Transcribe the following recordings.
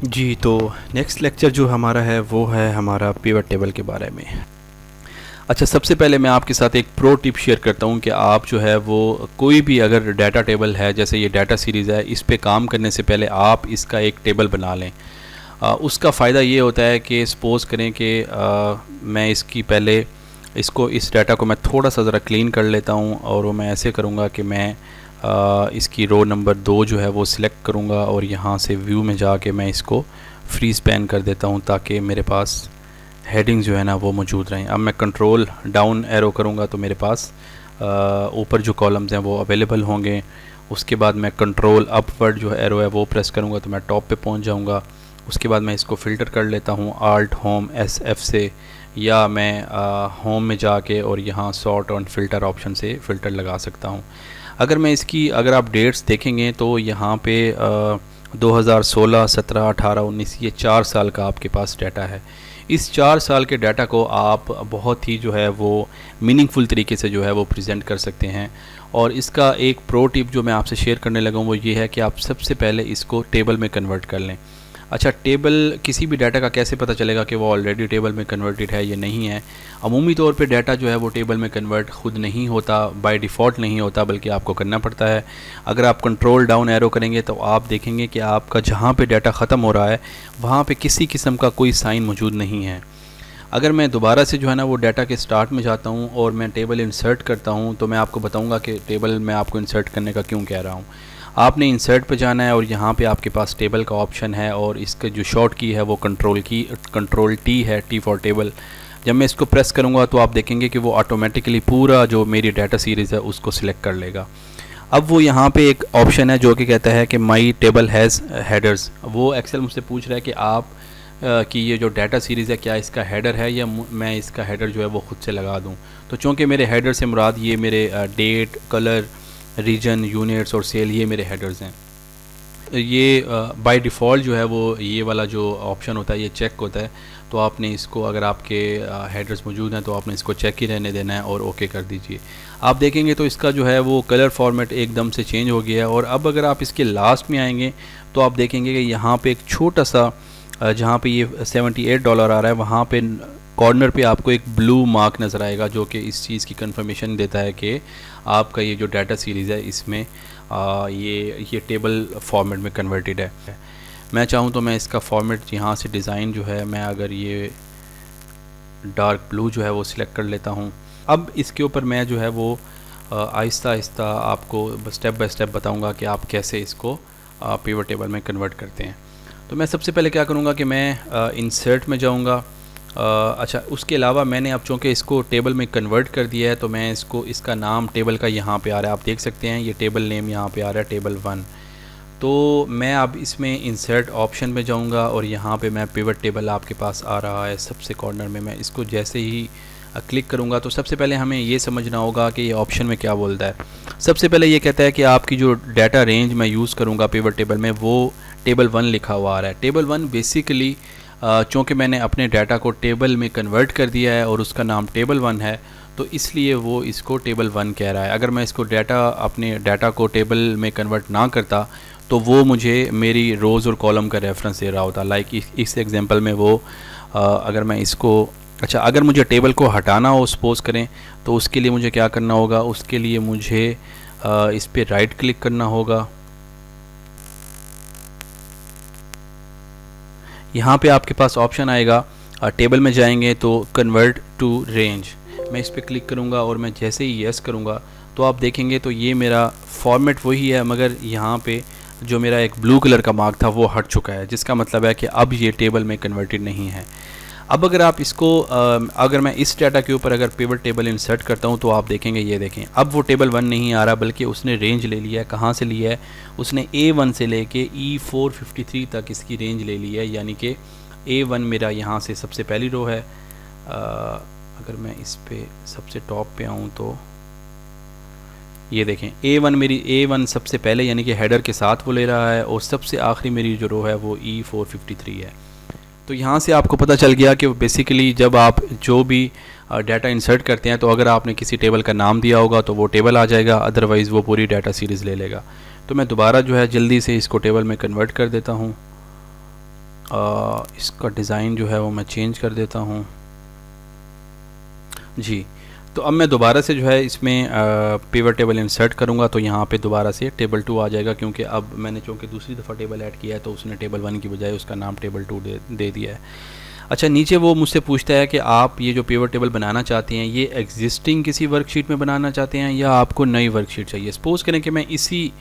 जी, तो next lecture जो हमारा है वो है हमारा पिवट टेबल के बारे में। अच्छा, सबसे पहले मैं आपके साथ एक प्रो टिप शेयर करता हूँ कि आप जो है वो कोई भी अगर डाटा टेबल है, जैसे ये डाटा सीरीज़ है, इस पे काम करने से पहले आप इसका एक टेबल बना लें। उसका फ़ायदा ये होता है कि सपोज़ करें कि मैं इसकी पहले इस डाटा को मैं थोड़ा सा ज़रा क्लीन कर लेता हूँ, और वो मैं ऐसे करूँगा कि मैं इसकी रो नंबर 2 जो है वो सिलेक्ट करूँगा और यहाँ से व्यू में जाके मैं इसको फ्री स्पैन कर देता हूँ ताकि मेरे पास हेडिंग जो है ना वो मौजूद रहें। अब मैं कंट्रोल डाउन एरो करूँगा तो मेरे पास ऊपर जो कॉलम्स हैं वो अवेलेबल होंगे। उसके बाद मैं कंट्रोल अपवर्ड जो एरो है वो प्रेस करूँगा तो मैं टॉप पे पहुँच जाऊँगा। उसके बाद मैं इसको फ़िल्टर कर लेता हूँ आल्ट होम SF से, या मैं होम में जाके और यहाँ सॉर्ट ऑन फ़िल्टर ऑप्शन से फ़िल्टर लगा सकता हूँ। अगर आप डेट्स देखेंगे तो यहाँ पे 2016, 17, 18, 19 ये 4 साल का आपके पास डाटा है। इस 4 साल के डाटा को आप बहुत ही जो है वो मीनिंगफुल तरीके से जो है वो प्रेजेंट कर सकते हैं। और इसका एक प्रो टिप जो मैं आपसे शेयर करने लगा हूँ वो ये है कि आप सबसे पहले इसको टेबल में कन्वर्ट कर लें। अच्छा, टेबल किसी भी डाटा का कैसे पता चलेगा कि वो ऑलरेडी टेबल में कन्वर्टेड है या नहीं है? अमूमी तौर पे डाटा जो है वो टेबल में कन्वर्ट खुद नहीं होता, बाय डिफ़ॉल्ट नहीं होता, बल्कि आपको करना पड़ता है। अगर आप कंट्रोल डाउन एरो करेंगे तो आप देखेंगे कि आपका जहाँ पे डाटा ख़त्म हो रहा है वहाँ पे किसी किस्म का कोई साइन मौजूद नहीं है। अगर मैं दोबारा से जो है ना वो डाटा के स्टार्ट में जाता हूँ और मैं टेबल इंसर्ट करता हूँ तो मैं आपको बताऊँगा कि टेबल में आपको इंसर्ट करने का क्यों कह रहा हूँ। आपने इंसर्ट पे जाना है और यहाँ पे आपके पास टेबल का ऑप्शन है, और इसका जो शॉर्ट की है वो कंट्रोल T है, T फॉर टेबल। जब मैं इसको प्रेस करूँगा तो आप देखेंगे कि वो ऑटोमेटिकली पूरा जो मेरी डाटा सीरीज़ है उसको सिलेक्ट कर लेगा। अब वो यहाँ पे एक ऑप्शन है जो कि कहता है कि माई टेबल हैज़ हेडर्स। वो एक्सेल मुझसे पूछ रहा है कि आप कि ये जो डाटा सीरीज़ है क्या इसका हेडर है, या मैं इसका हेडर जो है वो ख़ुद से लगा दूँ। तो चूँकि मेरे हेडर से मुराद ये मेरे डेट, कलर, रीजन, यूनिट्स और सेल ये मेरे हेडर्स हैं। ये बाय डिफ़ॉल्ट जो है वो ये वाला जो ऑप्शन होता है ये चेक होता है, तो आपने इसको, अगर आपके हेडर्स मौजूद हैं तो आपने इसको चेक ही रहने देना है और ओके कर दीजिए। आप देखेंगे तो इसका जो है वो कलर फॉर्मेट एकदम से चेंज हो गया है। और अब अगर आप इसके लास्ट में आएंगे तो आप देखेंगे कि यहाँ पे एक छोटा सा जहाँ पे ये $78 आ रहा है वहाँ पे कॉर्नर पे आपको एक ब्लू मार्क नज़र आएगा जो कि इस चीज़ की कंफर्मेशन देता है कि आपका ये जो डाटा सीरीज़ है इसमें ये टेबल फॉर्मेट में कन्वर्टेड है। मैं चाहूँ तो मैं इसका फॉर्मेट यहाँ से डिज़ाइन जो है मैं अगर ये डार्क ब्लू जो है वो सिलेक्ट कर लेता हूँ। अब इसके ऊपर मैं जो है वो आहिस्ता आहिस्ता आपको स्टेप बाय स्टेप बताऊँगा कि आप कैसे इसको पिवट टेबल में कन्वर्ट करते हैं। तो मैं सबसे पहले क्या करूँगा कि मैं इंसर्ट में जाऊँगा। अच्छा, उसके अलावा मैंने अब चूँकि इसको टेबल में कन्वर्ट कर दिया है तो मैं इसका नाम टेबल का यहाँ पे आ रहा है, आप देख सकते हैं ये टेबल नेम यहाँ पे आ रहा है, टेबल 1। तो मैं अब इसमें इंसर्ट ऑप्शन में जाऊँगा और यहाँ पे मैं पिवट टेबल आपके पास आ रहा है सबसे कॉर्नर में। मैं इसको जैसे ही क्लिक करूँगा तो सबसे पहले हमें ये समझना होगा कि ये ऑप्शन में क्या बोलता है। सबसे पहले ये कहता है कि आपकी जो डाटा रेंज मैं यूज़ करूँगा पिवट टेबल में वो टेबल 1 लिखा हुआ आ रहा है। टेबल 1 बेसिकली चूँकि मैंने अपने डाटा को टेबल में कन्वर्ट कर दिया है और उसका नाम टेबल 1 है तो इसलिए वो इसको टेबल 1 कह रहा है। अगर मैं इसको अपने डाटा को टेबल में कन्वर्ट ना करता तो वो मुझे मेरी रोज़ और कॉलम का रेफरेंस दे रहा होता। लाइक इस एग्जांपल में वो अगर मैं इसको, अच्छा, अगर मुझे टेबल को हटाना हो सपोज़ करें तो उसके लिए मुझे क्या करना होगा, उसके लिए मुझे इस पर राइट क्लिक करना होगा। यहाँ पे आपके पास ऑप्शन आएगा, टेबल में जाएंगे तो कन्वर्ट टू रेंज, मैं इस पर क्लिक करूँगा और मैं जैसे ही यस करूँगा तो आप देखेंगे तो ये मेरा फॉर्मेट वही है, मगर यहाँ पे जो मेरा एक ब्लू कलर का मार्क था वो हट चुका है, जिसका मतलब है कि अब ये टेबल में कन्वर्टेड नहीं है। अब अगर आप इसको अगर मैं इस डाटा के ऊपर अगर पिवट टेबल इंसर्ट करता हूं तो आप देखेंगे, ये देखें अब वो टेबल 1 नहीं आ रहा, बल्कि उसने रेंज ले लिया है। कहाँ से लिया है? उसने A1 से लेके E453 तक इसकी रेंज ले ली है, यानी कि A1 मेरा यहाँ से सबसे पहली रो है। अगर मैं इस पे सबसे टॉप पे आऊँ तो ये देखें A1 सबसे पहले यानी कि हेडर के साथ वो ले रहा है, और सबसे आखिरी मेरी जो रो है वो E453 है। तो यहाँ से आपको पता चल गया कि बेसिकली जब आप जो भी डाटा इंसर्ट करते हैं तो अगर आपने किसी टेबल का नाम दिया होगा तो वो टेबल आ जाएगा, अदरवाइज़ वो पूरी डाटा सीरीज़ ले लेगा। तो मैं दोबारा जो है जल्दी से इसको टेबल में कन्वर्ट कर देता हूँ। इसका डिज़ाइन जो है वो मैं चेंज कर देता हूँ जी। तो अब मैं दोबारा से जो है इसमें पिवट टेबल इंसर्ट करूँगा तो यहाँ पे दोबारा से टेबल 2 आ जाएगा, क्योंकि अब मैंने चूँकि दूसरी दफ़ा टेबल ऐड किया है तो उसने टेबल 1 की बजाय उसका नाम टेबल 2 दे दिया है। अच्छा, नीचे वो मुझसे पूछता है कि आप ये जो पिवट टेबल बनाना चाहते हैं ये एग्जिस्टिंग किसी वर्कशीट में बनाना चाहते हैं या आपको नई वर्कशीट चाहिए। सपोज़ करें कि मैं इसी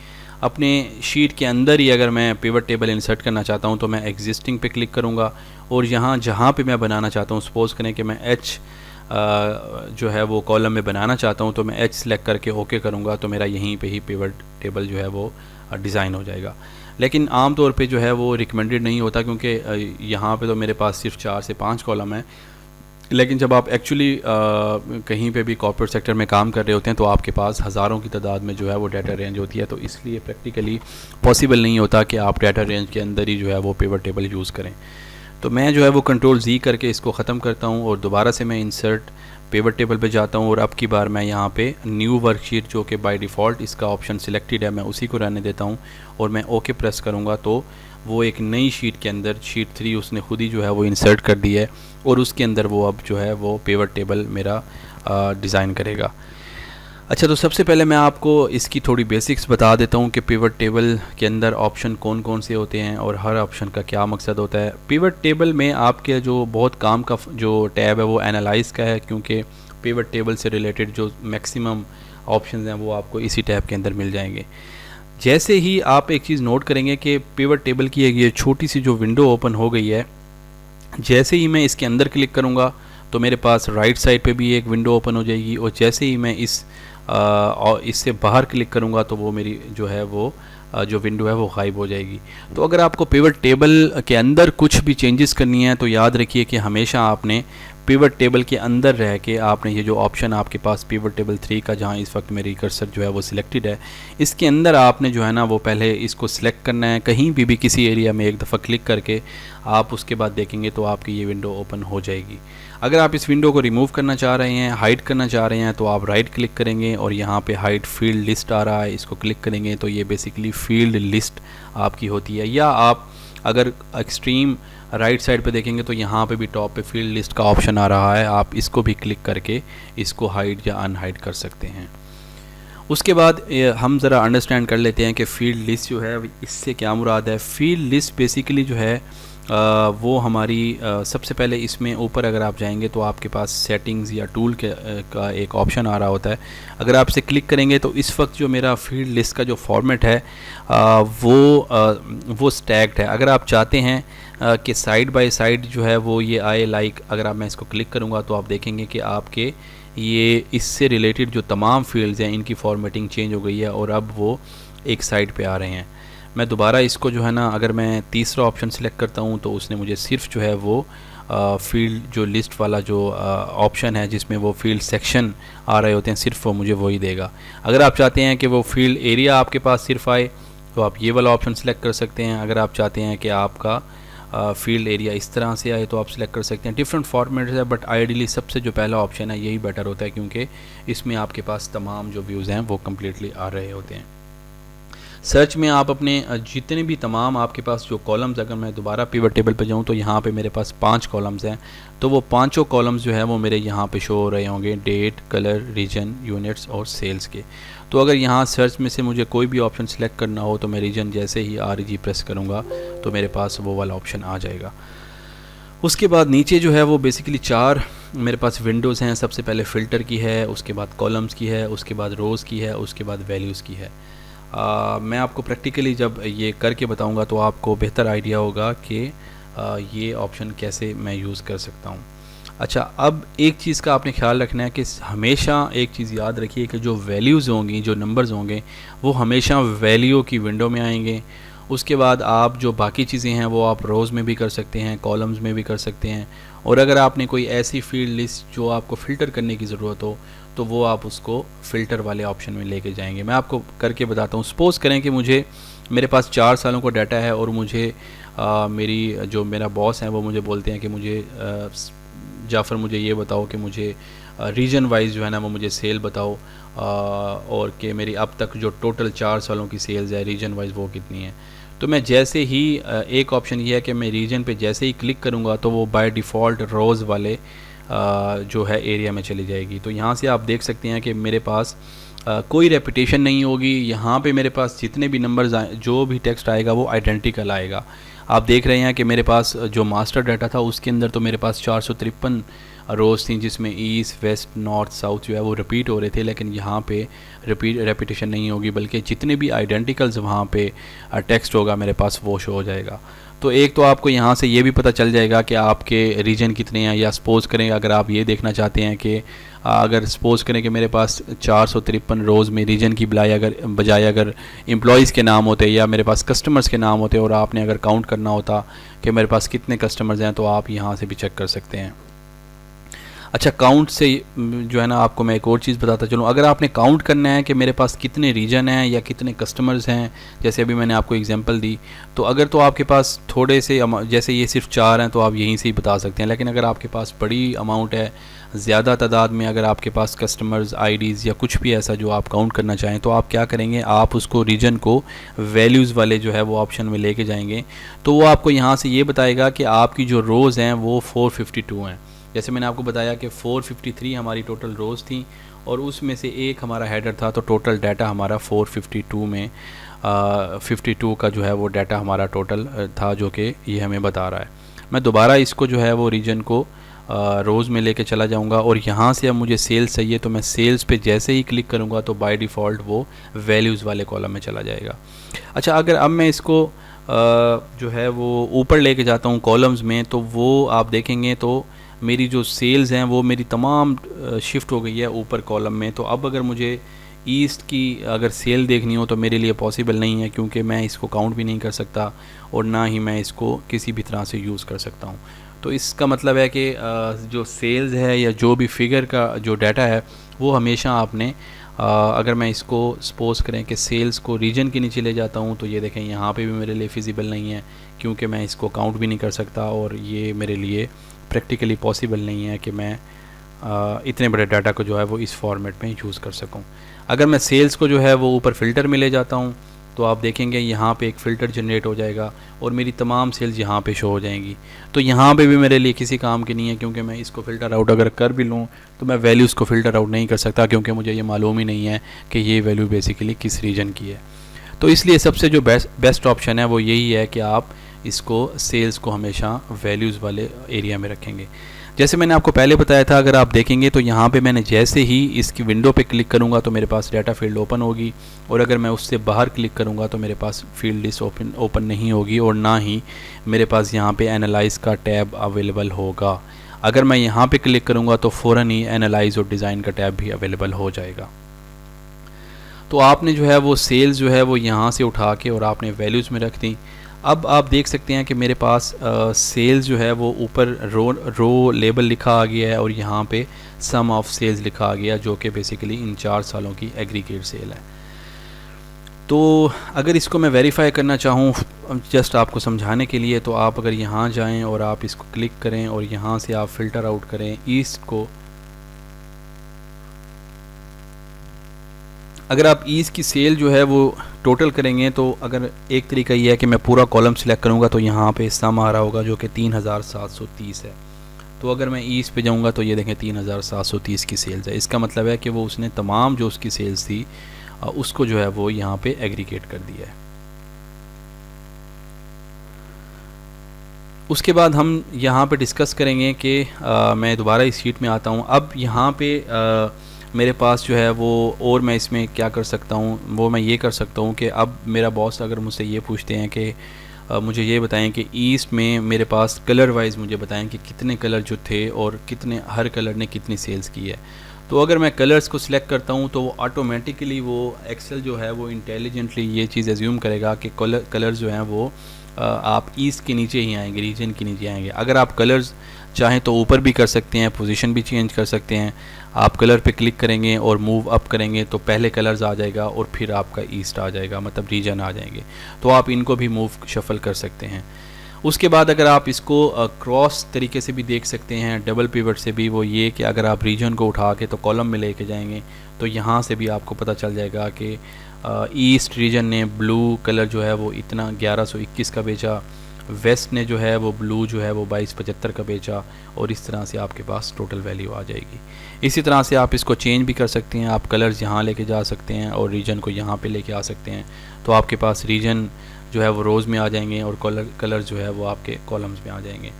अपने शीट के अंदर ही अगर मैं पिवट टेबल इंसर्ट करना चाहता हूँ तो मैं एग्जिस्टिंग पे क्लिक करूँगा और यहाँ जहाँ पे मैं बनाना चाहता हूँ, सपोज़ करें कि मैं एच जो है वो कॉलम में बनाना चाहता हूँ तो मैं एच सेलेक्ट करके ओके करूँगा तो मेरा यहीं पे ही पिवट टेबल जो है वो डिज़ाइन हो जाएगा। लेकिन आम तौर पे जो है वो रिकमेंडेड नहीं होता, क्योंकि यहाँ पे तो मेरे पास सिर्फ 4 से 5 कॉलम है। लेकिन जब आप एक्चुअली कहीं पे भी कॉर्पोरेट सेक्टर में काम कर रहे होते हैं तो आपके पास हज़ारों की तादाद में जो है वो डाटा रेंज होती है, तो इसलिए प्रैक्टिकली पॉसिबल नहीं होता कि आप डाटा रेंज के अंदर ही जो है वो पिवट टेबल यूज़ करें। तो मैं जो है वो कंट्रोल Z करके इसको ख़त्म करता हूँ और दोबारा से मैं इंसर्ट पिवट टेबल पे जाता हूँ और अब की बार मैं यहाँ पे न्यू वर्कशीट, जो कि बाय डिफ़ॉल्ट इसका ऑप्शन सिलेक्टेड है, मैं उसी को रहने देता हूँ और मैं ओके प्रेस करूँगा तो वो एक नई शीट के अंदर शीट 3 उसने खुद ही जो है वो इंसर्ट कर दी है और उसके अंदर वो अब जो है वो पिवट टेबल मेरा डिज़ाइन करेगा। अच्छा, तो सबसे पहले मैं आपको इसकी थोड़ी बेसिक्स बता देता हूँ कि पिवट टेबल के अंदर ऑप्शन कौन कौन से होते हैं और हर ऑप्शन का क्या मकसद होता है। पिवट टेबल में आपके जो बहुत काम का जो टैब है वो एनालाइज का है, क्योंकि पिवट टेबल से रिलेटेड जो मैक्सिमम ऑप्शंस हैं वो आपको इसी टैब के अंदर मिल जाएंगे। जैसे ही आप एक चीज़ नोट करेंगे कि पिवट टेबल की ये छोटी सी जो विंडो ओपन हो गई है, जैसे ही मैं इसके अंदर क्लिक करूँगा तो मेरे पास राइट साइड पे भी एक विंडो ओपन हो जाएगी और जैसे ही मैं और इससे बाहर क्लिक करूँगा तो वो मेरी जो है वो जो विंडो है वो गायब हो जाएगी। तो अगर आपको पिवट टेबल के अंदर कुछ भी चेंजेस करनी है तो याद रखिए कि हमेशा आपने पिवट टेबल के अंदर रह के आपने ये जो ऑप्शन आपके पास पिवट टेबल 3 का, जहाँ इस वक्त मेरी कर्सर जो है वो सिलेक्टेड है, इसके अंदर आपने जो है ना वो पहले इसको सिलेक्ट करना है। कहीं भी किसी एरिया में एक दफ़ा क्लिक करके आप उसके बाद देखेंगे तो आपकी ये विंडो ओपन हो जाएगी। अगर आप इस विंडो को रिमूव करना चाह रहे हैं, हाइड करना चाह रहे हैं, तो आप राइट क्लिक करेंगे और यहाँ पे हाइड फील्ड लिस्ट आ रहा है, इसको क्लिक करेंगे तो ये बेसिकली फील्ड लिस्ट आपकी होती है। या आप अगर एक्सट्रीम राइट साइड पे देखेंगे तो यहाँ पे भी टॉप पे फील्ड लिस्ट का ऑप्शन आ रहा है, आप इसको भी क्लिक करके इसको हाइड या अनहाइड कर सकते हैं। उसके बाद हम ज़रा अंडरस्टैंड कर लेते हैं कि फील्ड लिस्ट जो है इससे क्या मुराद है। फील्ड लिस्ट बेसिकली जो है वो हमारी सबसे पहले इसमें ऊपर अगर आप जाएंगे तो आपके पास सेटिंग्स या टूल का एक ऑप्शन आ रहा होता है। अगर आप इसे क्लिक करेंगे तो इस वक्त जो मेरा फील्ड लिस्ट का जो फॉर्मेट है वो स्टैक्ड है। अगर आप चाहते हैं कि साइड बाय साइड जो है वो ये आए, लाइक अगर मैं इसको क्लिक करूँगा तो आप देखेंगे कि आपके ये इससे रिलेटेड जो तमाम फील्ड्स हैं इनकी फॉर्मेटिंग चेंज हो गई है और अब वो एक साइड पे आ रहे हैं। मैं दोबारा इसको जो है ना, अगर मैं तीसरा ऑप्शन सेलेक्ट करता हूँ तो उसने मुझे सिर्फ जो है वो फील्ड जो लिस्ट वाला जो ऑप्शन है जिसमें वो फील्ड सेक्शन आ रहे होते हैं, सिर्फ वो मुझे वही देगा। अगर आप चाहते हैं कि वो फील्ड एरिया आपके पास सिर्फ आए तो आप ये वाला ऑप्शन सेलेक्ट कर सकते हैं। अगर आप चाहते हैं कि आपका फील्ड एरिया इस तरह से आए तो आप सिलेक्ट कर सकते हैं। डिफरेंट फॉर्मेट्स है, बट आइडियली सबसे जो पहला ऑप्शन है यही बेटर होता है, क्योंकि इसमें आपके पास तमाम जो व्यूज़ हैं वो कम्प्लीटली आ रहे होते हैं। सर्च में आप अपने जितने भी तमाम आपके पास जो कॉलम्स, अगर मैं दोबारा पिवट टेबल पे जाऊँ तो यहाँ पे मेरे पास 5 कॉलम्स हैं, तो वो पांचों कॉलम्स जो है वो मेरे यहाँ पे शो हो रहे होंगे, डेट, कलर, रीजन, यूनिट्स और सेल्स के। तो अगर यहाँ सर्च में से मुझे कोई भी ऑप्शन सेलेक्ट करना हो तो मैं रीजन जैसे ही REG प्रेस करूँगा तो मेरे पास वो वाला ऑप्शन आ जाएगा। उसके बाद नीचे जो है वो बेसिकली 4 मेरे पास विंडोज़ हैं। सबसे पहले फ़िल्टर की है, उसके बाद कॉलम्स की है, उसके बाद रोज़ की है, उसके बाद वैल्यूज़ की है। मैं आपको प्रैक्टिकली जब ये करके बताऊंगा तो आपको बेहतर आइडिया होगा कि ये ऑप्शन कैसे मैं यूज़ कर सकता हूँ। अच्छा, अब एक चीज़ का आपने ख्याल रखना है कि हमेशा एक चीज़ याद रखिए कि जो वैल्यूज़ होंगी, जो नंबर्स होंगे, वो हमेशा वैल्यू की विंडो में आएंगे। उसके बाद आप जो बाकी चीज़ें हैं वो आप रोज़ में भी कर सकते हैं, कॉलम्स में भी कर सकते हैं, और अगर आपने कोई ऐसी फील्ड लिस्ट जो आपको फ़िल्टर करने की ज़रूरत हो तो वो आप उसको फ़िल्टर वाले ऑप्शन में लेके जाएंगे। मैं आपको करके बताता हूँ। सपोज़ करें कि मेरे पास 4 सालों का डाटा है और मुझे मेरा बॉस है वो मुझे बोलते हैं कि मुझे जाफ़र मुझे ये बताओ कि मुझे रीजन वाइज जो है ना वो मुझे सेल बताओ, और कि मेरी अब तक जो टोटल 4 सालों की सेल्स है रीजन वाइज वो कितनी है। तो मैं जैसे ही एक ऑप्शन ये है कि मैं रीजन पे जैसे ही क्लिक करूँगा तो वो बाय डिफ़ॉल्ट रोज़ वाले जो है एरिया में चली जाएगी। तो यहाँ से आप देख सकते हैं कि मेरे पास कोई रेपिटेशन नहीं होगी। यहाँ पे मेरे पास जितने भी नंबर्स आए, जो भी टेक्स्ट आएगा वो आइडेंटिकल आएगा। आप देख रहे हैं कि मेरे पास जो मास्टर डाटा था उसके अंदर तो मेरे पास 453 रोज़ थी, जिसमें ईस्ट वेस्ट नॉर्थ साउथ जो है वो रिपीट हो रहे थे, लेकिन यहाँ पे रेपिटेशन नहीं होगी, बल्कि जितने भी आइडेंटिकल्स वहाँ पे टेक्स्ट होगा मेरे पास वो शो हो जाएगा। तो एक तो आपको यहाँ से ये भी पता चल जाएगा कि आपके रीजन कितने हैं, या सपोज़ करें अगर आप ये देखना चाहते हैं कि अगर सपोज़ करें कि मेरे पास 453 रोज़ में रीजन की बजाय अगर एम्प्लॉयज़ के नाम होते या मेरे पास कस्टमर्स के नाम होते और आपने अगर काउंट करना होता कि मेरे पास कितने कस्टमर्स हैं, तो आप यहाँ से भी चेक कर सकते हैं। अच्छा, काउंट से जो है ना आपको मैं एक और चीज़ बताता चलूँ। अगर आपने काउंट करना है कि मेरे पास कितने रीजन हैं या कितने कस्टमर्स हैं, जैसे अभी मैंने आपको एग्जांपल दी, तो अगर तो आपके पास थोड़े से जैसे ये सिर्फ 4 हैं तो आप यहीं से ही बता सकते हैं, लेकिन अगर आपके पास बड़ी अमाउंट है, ज़्यादा तादाद में अगर आपके पास कस्टमर्स आईडीज़ या कुछ भी ऐसा जो आप काउंट करना चाहें, तो आप क्या करेंगे, आप उसको रीजन को वैल्यूज़ वाले जो है वो ऑप्शन में लेके जाएंगे। तो वो आपको यहाँ से ये बताएगा कि आपकी जो रोज़ हैं वो 452 हैं। जैसे मैंने आपको बताया कि 453 हमारी टोटल रोज़ थी और उसमें से एक हमारा हेडर था, तो टोटल डाटा हमारा 452 में 52 का जो है वो डाटा हमारा टोटल था, जो कि ये हमें बता रहा है। मैं दोबारा इसको जो है वो रीजन को रोज़ में लेके चला जाऊंगा और यहाँ से अब मुझे सेल्स चाहिए, तो मैं सेल्स पे जैसे ही क्लिक करूँगा तो बाय डिफ़ॉल्ट वो वैल्यूज़ वाले कॉलम में चला जाएगा। अच्छा, अगर अब मैं इसको जो है वो ऊपर लेके जाता हूँ कॉलम्स में, तो वो आप देखेंगे तो मेरी जो सेल्स हैं वो मेरी तमाम शिफ्ट हो गई है ऊपर कॉलम में। तो अब अगर मुझे ईस्ट की अगर सेल देखनी हो तो मेरे लिए पॉसिबल नहीं है, क्योंकि मैं इसको काउंट भी नहीं कर सकता और ना ही मैं इसको किसी भी तरह से यूज़ कर सकता हूँ। तो इसका मतलब है कि जो सेल्स है या जो भी फिगर का जो डाटा है वो हमेशा आपने अगर मैं इसको सपोज़ करें कि सेल्स को रीजन के नीचे ले जाता हूँ, तो ये देखें यहाँ पे भी मेरे लिए फिजिबल नहीं है, क्योंकि मैं इसको काउंट भी नहीं कर सकता और ये मेरे लिए प्रैक्टिकली पॉसिबल नहीं है कि मैं इतने बड़े डाटा को जो है वो इस फॉर्मेट में यूज़ कर सकूं। अगर मैं सेल्स को जो है वो ऊपर फ़िल्टर में ले जाता हूं, तो आप देखेंगे यहाँ पे एक फ़िल्टर जनरेट हो जाएगा और मेरी तमाम सेल्स यहाँ पे शो हो जाएंगी। तो यहाँ पे भी मेरे लिए किसी काम की नहीं है, क्योंकि मैं इसको फ़िल्टर आउट अगर कर भी लूँ तो मैं वैल्यूज़ को फ़िल्टर आउट नहीं कर सकता, क्योंकि मुझे ये मालूम ही नहीं है कि ये वैल्यू बेसिकली किस रीजन की है। तो इसलिए सबसे जो बेस्ट ऑप्शन है वो यही है कि आप इसको सेल्स को हमेशा वैल्यूज़ वाले एरिया में रखेंगे। जैसे मैंने आपको पहले बताया था, अगर आप देखेंगे तो यहाँ पे मैंने जैसे ही इसकी विंडो पे क्लिक करूँगा तो मेरे पास डाटा फील्ड ओपन होगी, और अगर मैं उससे बाहर क्लिक करूँगा तो मेरे पास फील्ड लिस्ट ओपन नहीं होगी, और ना ही मेरे पास यहाँ पे एनालाइज का टैब अवेलेबल होगा। अगर मैं यहाँ पे क्लिक करूँगा तो फ़ौरन ही एनालाइज और डिज़ाइन का टैब भी अवेलेबल हो जाएगा। तो आपने जो है वो सेल्स जो है वो यहाँ से उठा के और आपने वैल्यूज़ में रख दी। अब आप देख सकते हैं कि मेरे पास सेल्स जो है वो ऊपर रो लेबल लिखा आ गया है और यहाँ पे सम ऑफ सेल्स लिखा आ गया, जो कि बेसिकली इन 4 सालों की एग्रीगेट सेल है। तो अगर इसको मैं वेरीफाई करना चाहूँ जस्ट आपको समझाने के लिए, तो आप अगर यहाँ जाएं और आप इसको क्लिक करें और यहाँ से आप फ़िल्टर आउट करें ईस्ट को। अगर आप ईस्ट की सेल जो है वो टोटल करेंगे, तो अगर एक तरीका ये है कि मैं पूरा कॉलम सिलेक्ट करूँगा तो यहाँ पे सम आ रहा होगा जो कि 3730 है। तो अगर मैं ईस्ट पे जाऊँगा तो ये देखें 3730 की सेल्स है। इसका मतलब है कि वो उसने तमाम जो उसकी सेल्स थी उसको जो है वो यहाँ पे एग्रीगेट कर दिया है। उसके बाद हम यहाँ पे डिस्कस करेंगे कि मैं दोबारा इस शीट में आता हूँ। अब यहाँ पे मेरे पास जो है वो और मैं इसमें क्या कर सकता हूँ, वो मैं ये कर सकता हूँ कि अब मेरा बॉस अगर मुझसे ये पूछते हैं कि मुझे ये बताएं कि ईस्ट में मेरे पास कलर वाइज मुझे बताएं कि कितने कलर जो थे और कितने हर कलर ने कितनी सेल्स की है। तो अगर मैं कलर्स को सिलेक्ट करता हूँ तो वो ऑटोमेटिकली वो एक्सेल जो है वो इंटेलिजेंटली ये चीज़ एज्यूम करेगा कि कलर्स जो हैं वो आप ईस्ट के नीचे ही आएंगे, रीजन के नीचे आएंगे। अगर आप कलर्स चाहें तो ऊपर भी कर सकते हैं, पोजीशन भी चेंज कर सकते हैं। आप कलर पे क्लिक करेंगे और मूव अप करेंगे तो पहले कलर्स आ जाएगा और फिर आपका ईस्ट आ जाएगा, मतलब रीजन आ जाएंगे। तो आप इनको भी मूव शफल कर सकते हैं। उसके बाद अगर आप इसको क्रॉस तरीके से भी देख सकते हैं, डबल पिवट से भी, वो ये कि अगर आप रीजन को उठा के तो कॉलम में लेके जाएंगे तो यहाँ से भी आपको पता चल जाएगा कि ईस्ट रीजन ने ब्लू कलर जो है वो इतना 1121 का बेचा, वेस्ट ने जो है वो ब्लू जो है वो 2275 का बेचा, और इस तरह से आपके पास टोटल वैल्यू आ जाएगी। इसी तरह से आप इसको चेंज भी कर सकते हैं, आप कलर्स यहाँ लेके जा सकते हैं और रीजन को यहाँ पे लेके आ सकते हैं, तो आपके पास रीजन जो है वो रोज़ में आ जाएंगे और कलर जो है वो आपके कॉलम्स में आ जाएंगे।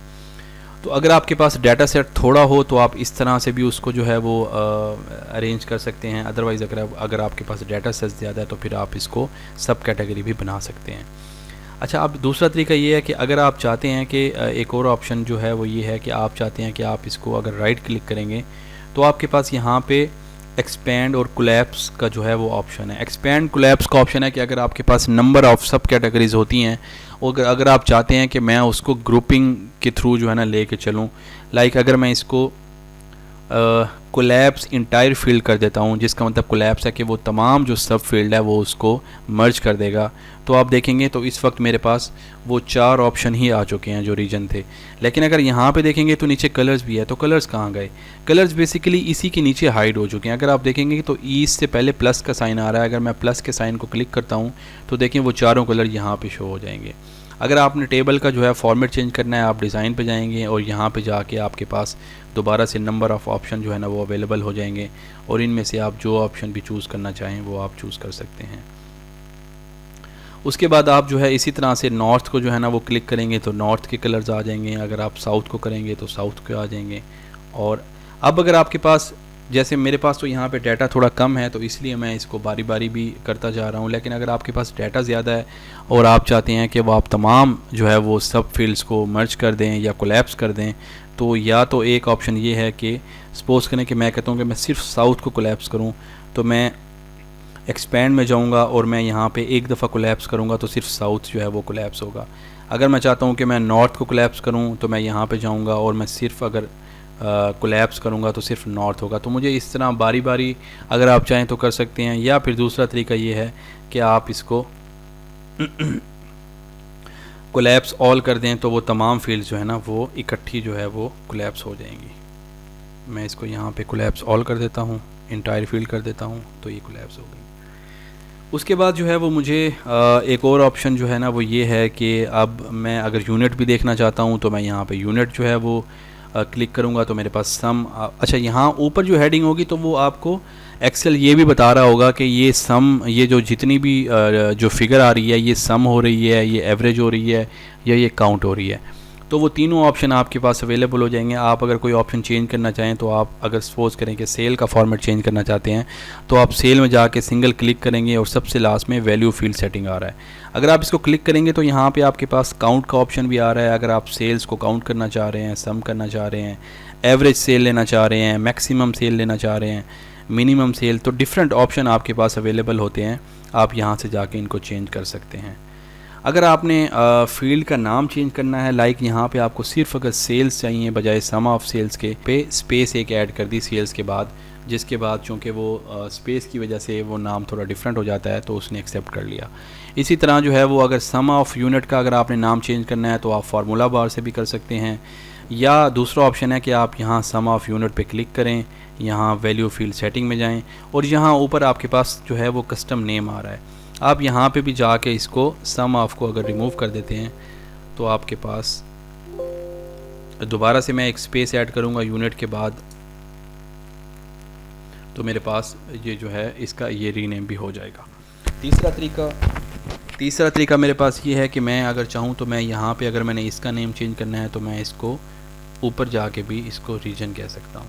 तो अगर आपके पास डाटा सेट थोड़ा हो तो आप इस तरह से भी उसको जो है वो अरेंज कर सकते हैं। अदरवाइज़ अगर आपके पास डाटा सेट ज़्यादा है तो फिर आप इसको सब कैटेगरी भी बना सकते हैं। अच्छा, अब दूसरा तरीका ये है कि अगर आप चाहते हैं कि एक और ऑप्शन जो है वो ये है कि आप चाहते हैं कि आप इसको अगर राइट क्लिक करेंगे तो आपके पास यहाँ पे एक्सपेंड और कोलैप्स का जो है वो ऑप्शन है। एक्सपेंड कोलैप्स का ऑप्शन है कि अगर आपके पास नंबर ऑफ़ सब कैटेगरीज होती हैं और अगर आप चाहते हैं कि मैं उसको ग्रुपिंग के थ्रू जो है ना लेके चलूँ, लाइक अगर मैं इसको कोलैप्स इंटायर फील्ड कर देता हूँ, जिसका मतलब कोलैप्स है कि वो तमाम जो सब फील्ड है वो उसको मर्ज कर देगा, तो आप देखेंगे तो इस वक्त मेरे पास वो 4 ऑप्शन ही आ चुके हैं जो रीजन थे। लेकिन अगर यहाँ पे देखेंगे तो नीचे कलर्स भी है, तो कलर्स कहाँ गए? कलर्स बेसिकली इसी के नीचे हाइड हो चुके हैं। अगर आप देखेंगे तो ईस्ट से पहले प्लस का साइन आ रहा है, अगर मैं प्लस के साइन को क्लिक करता हूँ तो देखें वो चारों कलर यहाँ पर शो हो जाएंगे। अगर आपने टेबल का जो है फॉर्मेट चेंज करना है, आप डिज़ाइन पे जाएंगे और यहाँ पे जाके आपके पास दोबारा से नंबर ऑफ़ ऑप्शन जो है ना वो अवेलेबल हो जाएंगे, और इनमें से आप जो ऑप्शन भी चूज़ करना चाहें वो आप चूज़ कर सकते हैं। उसके बाद आप जो है इसी तरह से नॉर्थ को जो है ना वो क्लिक करेंगे तो नॉर्थ के कलर्स आ जाएंगे, अगर आप साउथ को करेंगे तो साउथ के आ जाएंगे। और अब अगर आपके पास, जैसे मेरे पास तो यहाँ पे डाटा थोड़ा कम है तो इसलिए मैं इसको बारी बारी भी करता जा रहा हूँ, लेकिन अगर आपके पास डाटा ज़्यादा है और आप चाहते हैं कि वो आप तमाम जो है वो सब फील्ड्स को मर्ज कर दें या कोलैप्स कर दें, तो या तो एक ऑप्शन ये है कि सपोज़ करें कि मैं कहता हूँ कि मैं सिर्फ साउथ को कोलैप्स करूँ, तो मैं एक्सपेंड में जाऊँगा और मैं यहाँ पे एक दफ़ा कोलैप्स करूँगा तो सिर्फ साउथ जो है वो कोलैप्स होगा। अगर मैं चाहता हूँ कि मैं नॉर्थ को कोलैप्स करूँ तो मैं यहाँ पे जाऊँगा और मैं सिर्फ अगर कोलैप्स करूँगा तो सिर्फ नॉर्थ होगा। तो मुझे इस तरह बारी बारी अगर आप चाहें तो कर सकते हैं, या फिर दूसरा तरीका ये है कि आप इसको कोलैप्स ऑल कर दें तो वो तमाम फील्ड्स जो है ना वो इकट्ठी जो है वो कोलैप्स हो जाएंगी। मैं इसको यहाँ पे कोलैप्स ऑल कर देता हूँ, इंटायर फील्ड कर देता हूँ, तो ये कोलैप्स हो गई। उसके बाद जो है वो मुझे एक और ऑप्शन जो है ना वो ये है कि अब मैं अगर यूनिट भी देखना चाहता हूँ तो मैं यहाँ पे यूनिट जो है वो क्लिक करूँगा तो मेरे पास सम, अच्छा यहाँ ऊपर जो हेडिंग होगी तो वो आपको एक्सेल ये भी बता रहा होगा कि ये सम, ये जो जितनी भी जो फिगर आ रही है ये सम हो रही है, ये एवरेज हो रही है, या ये काउंट हो रही है। तो वो तीनों ऑप्शन आपके पास अवेलेबल हो जाएंगे। आप अगर कोई ऑप्शन चेंज करना चाहें तो आप अगर सपोज़ करें कि सेल का फॉर्मेट चेंज करना चाहते हैं तो आप सेल में जाके सिंगल क्लिक करेंगे और सबसे लास्ट में वैल्यू फील्ड सेटिंग आ रहा है। अगर आप इसको क्लिक करेंगे तो यहाँ पे आपके पास काउंट का ऑप्शन भी आ रहा है। अगर आप सेल्स को काउंट करना चाह रहे हैं, सम करना चाह रहे हैं, एवरेज सेल लेना चाह रहे हैं, मैक्सिमम सेल लेना चाह रहे हैं, मिनिमम सेल, तो डिफरेंट ऑप्शन आपके पास अवेलेबल होते हैं। आप यहाँ से जाके इनको चेंज कर सकते हैं। अगर आपने फील्ड का नाम चेंज करना है, लाइक यहाँ पे आपको सिर्फ अगर सेल्स चाहिए बजाय सम ऑफ सेल्स के, पे स्पेस एक ऐड कर दी सेल्स के बाद, जिसके बाद चूँकि वो स्पेस की वजह से वो नाम थोड़ा डिफरेंट हो जाता है तो उसने एक्सेप्ट कर लिया। इसी तरह जो है वो अगर सम ऑफ यूनिट का अगर आपने नाम चेंज करना है तो आप फार्मूला बार से भी कर सकते हैं, या दूसरा ऑप्शन है कि आप यहाँ सम ऑफ यूनिट पे क्लिक करें, यहाँ वैल्यू फील्ड सेटिंग में जाएं और यहाँ ऊपर आपके पास जो है वो कस्टम नेम आ रहा है। आप यहाँ पे भी जाके इसको सम ऑफ को अगर रिमूव कर देते हैं तो आपके पास दोबारा से मैं एक स्पेस ऐड करूँगा यूनिट के बाद, तो मेरे पास ये जो है इसका ये रीनेम भी हो जाएगा। तीसरा तरीका मेरे पास ये है कि मैं अगर चाहूँ तो मैं यहाँ पे अगर मैंने इसका नेम चेंज करना है तो मैं इसको ऊपर जाके भी इसको रीजन कह सकता हूँ।